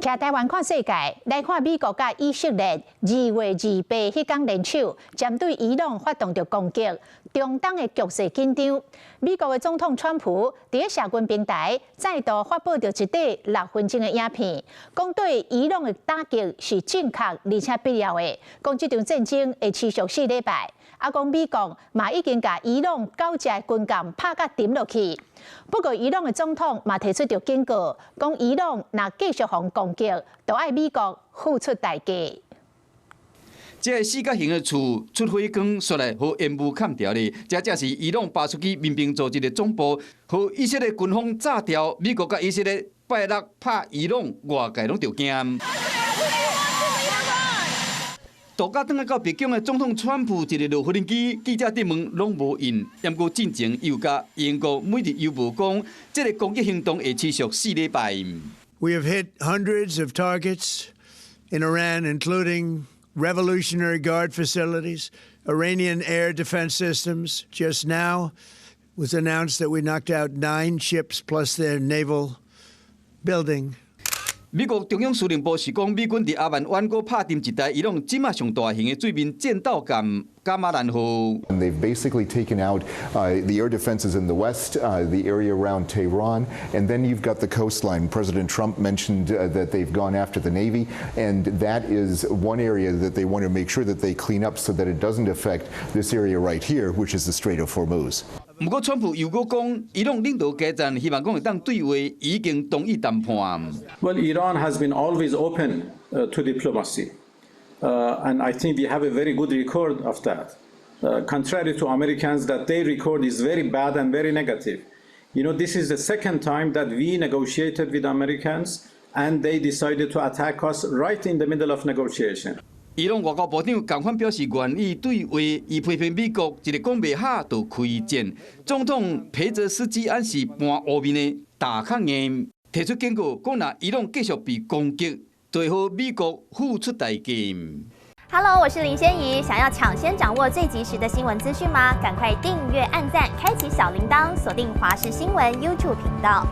徛台湾看世界，来看美国甲以色列2月2日迄天联手，针对伊朗发动着攻击，中东的局势紧张。美国的总统川普伫社群平台再度发布着一段6分钟的影片，讲对伊朗的打击是正确而且必要的，讲这场战争会持续4礼拜。讲美国嘛已经甲伊朗9只军舰拍甲沉落去。不过，伊朗的总统嘛提出着警告，讲伊朗若继续防攻击，就要美国付出代价。这个四角形的厝出火光，刷来和烟雾砍掉咧。这正是伊朗巴苏基民兵组织的总部，和以色列军方炸掉。美国甲以色列拜六拍伊朗，外界拢着惊。度假转来到北京的总统川普，一个落无人机，记者质问拢无应。不过进前又甲英国每日邮报讲，这个攻击行动会持续4礼拜。We have hit hundreds of targets in Iran, including Revolutionary Guard facilities, Iranian air defense systems. Just now was announced that we knocked out 9 ships plus their naval building. 美国中央司令部是讲，美军伫阿曼湾国拍沉一台伊朗即马上大型的水面战斗舰“加马兰号”。They've basically taken out the air defenses in the west, the area around Tehran, and then you've got the coastline. President Trump mentioned that they've gone after the Navy, and that is one area that they want to make sure that they clean up so that it doesn't affect this area right here, which is the Strait of Hormuz. 不过，川普又讲，伊朗领导家站希望讲会当对话，已经同意谈判。Well, Iran has been always open to diplomacy, and I think we have a very good record of that. Contrary to Americans, that their record is very bad and very negative. You know, this is the second time that we negotiated with Americans, and they decided to attack us right in the middle of negotiation. 伊朗外交部长同款表示愿意对话，以批评美国一个讲袂下就开战。总统裴泽斯基暗示搬后面的大抗议，提出警告，讲若伊朗继续被攻击，最好美国付出代价。Hello， 我是林仙怡。想要抢先掌握最及时的新闻资讯吗？赶快订阅、按赞、开启小铃铛，锁定华视新闻 YouTube 频道。